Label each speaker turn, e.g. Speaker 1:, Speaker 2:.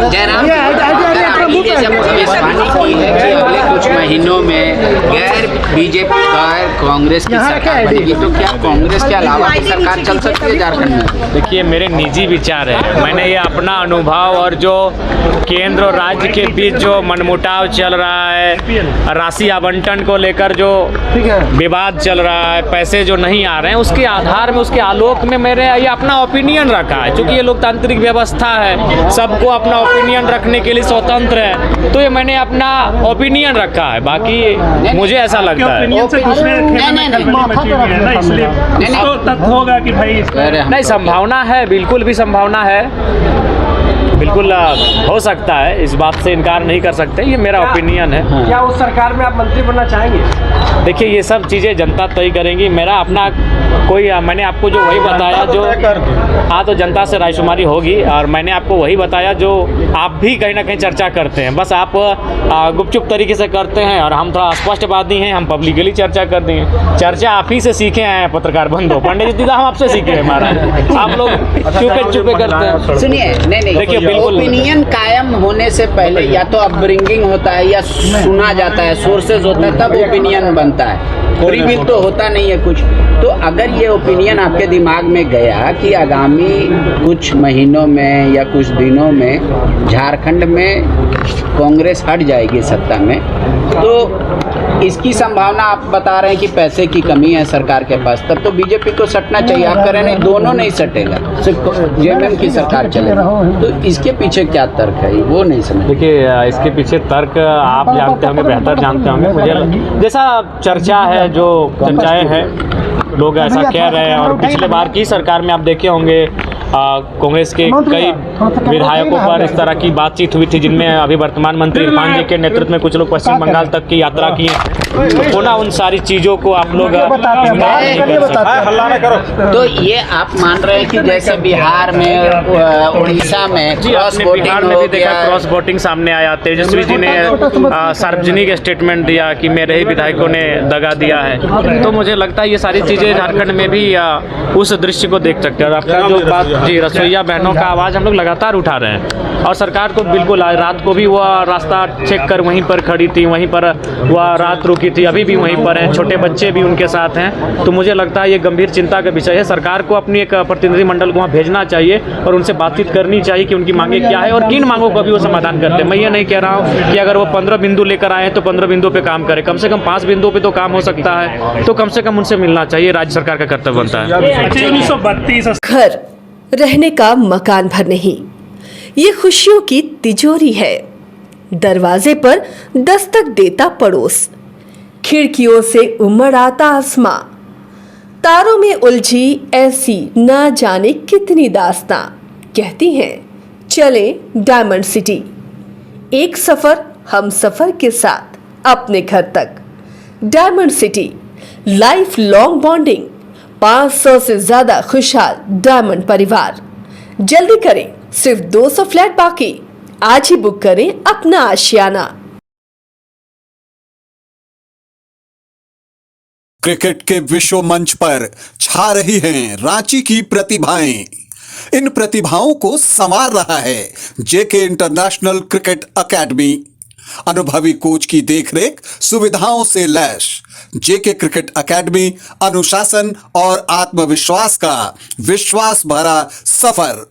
Speaker 1: जयराम भविष्यवाणी की है कि अगले कुछ महीनों में गैर बीजेपी गैर कांग्रेस की सरकार बनेगी, तो क्या कांग्रेस के अलावा की सरकार चल सकती है झारखंड में?
Speaker 2: देखिए, मेरे निजी विचार है, मैंने ये अपना अनुभव और जो केंद्र और राज्य के बीच जो मनमुटाव चल रहा है, राशि आवंटन को लेकर जो विवाद चल रहा है, पैसे जो नहीं आ रहे हैं, उसके आधार में, उसके आलोक में मैंने ये अपना ओपिनियन रखा है। क्योंकि ये लोकतांत्रिक व्यवस्था है, सबको अपना ओपिनियन रखने के लिए स्वतंत्र है, तो ये मैंने अपना ओपिनियन रखा है। बाकी मुझे ऐसा लगता है नहीं, संभावना है, बिल्कुल भी संभावना है, बिल्कुल हो सकता है, इस बात से इनकार नहीं कर सकते। ये मेरा ओपिनियन है।
Speaker 3: क्या उस सरकार में आप मंत्री बनना चाहेंगे?
Speaker 2: देखिए, ये सब चीज़ें जनता तय करेंगी। मेरा अपना कोई, मैंने आपको जो वही बताया जो हाँ, तो जनता से रायशुमारी होगी, और मैंने आपको वही बताया जो आप भी कहीं ना कहीं चर्चा करते हैं। बस आप गुपचुप तरीके से करते हैं, और हम थोड़ा स्पष्टवादी हैं, हम पब्लिकली चर्चा कर दें। चर्चा आप ही से सीखे हैं पत्रकार बंधु, पंडित जी हम आपसे सीखे हैं महाराज, आप लोग चुपे चुपे करते हैं।
Speaker 1: सुनिए, नहीं, देखिए, ओपिनियन कायम होने से पहले या तो अपब्रिंगिंग होता है या सुना जाता है, सोर्सेज होता है, तब ओपिनियन बनता है। फ्री विल तो होता नहीं है कुछ। तो अगर ये ओपिनियन आपके दिमाग में गया कि आगामी कुछ महीनों में या कुछ दिनों में झारखंड में कांग्रेस हट जाएगी सत्ता में, तो इसकी संभावना आप बता रहे हैं कि पैसे की कमी है सरकार के पास, तब तो बीजेपी को सटना चाहिए। आप कह रहे हैं दोनों नहीं सटेगा, सिर्फ जेएमएम की सरकार चलेगी, तो इसके पीछे क्या तर्क है, वो नहीं समझ।
Speaker 2: देखिए, इसके पीछे तर्क आप जानते होंगे, बेहतर जानते होंगे। मुझे जैसा चर्चा है, जो चर्चाएं हैं, लोग ऐसा कह रहे हैं, और पिछले बार की सरकार में आप देखे होंगे कांग्रेस के कई विधायकों पर इस तरह की बातचीत हुई थी, जिनमें अभी वर्तमान मंत्री इरफान जी के नेतृत्व में कुछ लोग पश्चिम बंगाल तक की यात्रा की है। तो ना उन सारी चीज़ों को आप लोग
Speaker 3: हल्ला ना करो।
Speaker 1: तो ये आप मान रहे हैं कि जैसे बिहार में, उड़ीसा में क्रॉस
Speaker 2: बिहार में भी देखा क्रॉस वोटिंग सामने आया, तेजस्वी जी ने सार्वजनिक स्टेटमेंट दिया कि मेरे ही विधायकों ने दगा दिया है। तो मुझे लगता है ये सारी चीज़ें झारखंड में भी उस दृश्य को देख सकते हैं। और आपका जो बात जी, रसोईया बहनों का आवाज़ हम लोग लगातार उठा रहे हैं, और सरकार को बिल्कुल, रात को भी वह रास्ता चेक कर वहीं पर खड़ी थी, वहीं पर वह रात रुकी थी, अभी भी वहीं पर हैं, छोटे बच्चे भी उनके साथ हैं। तो मुझे लगता है ये गंभीर चिंता का विषय है। सरकार को अपनी एक प्रतिनिधि मंडल को वहाँ भेजना चाहिए और उनसे बातचीत करनी चाहिए कि उनकी मांगे क्या है और किन मांगों का भी वो समाधान करते हैं। मैं ये नहीं कह रहा हूँ कि अगर वो 15 बिंदु लेकर आए तो 15 बिंदु पे काम करें, कम से कम 5 बिंदुओं पे तो काम हो सकता है, तो कम से कम उनसे मिलना चाहिए। राज्य सरकार का कर्तव्य बनता है।
Speaker 4: घर रहने का मकान भर नहीं, ये खुशियों की तिजोरी है। दरवाजे पर दस्तक देता पड़ोस, खिड़कियों से उमड़ आता आसमां, तारों में उलझी ऐसी न जाने कितनी दास्तां। कहती हैं चले डायमंड सिटी, एक सफर हम सफर के साथ अपने घर तक। Diamond city, life long bonding, 500 से ज्यादा खुशहाल डायमंड परिवार। जल्दी करें, सिर्फ 200 फ्लैट बाकी। आज ही बुक करें अपना आशियाना।
Speaker 5: क्रिकेट के विश्व मंच पर छा रही हैं रांची की प्रतिभाएं। इन प्रतिभाओं को संवार रहा है जेके इंटरनेशनल क्रिकेट एकेडमी। अनुभवी कोच की देखरेख, सुविधाओं से लैस जेके क्रिकेट एकेडमी अनुशासन और आत्मविश्वास का विश्वास भरा सफर।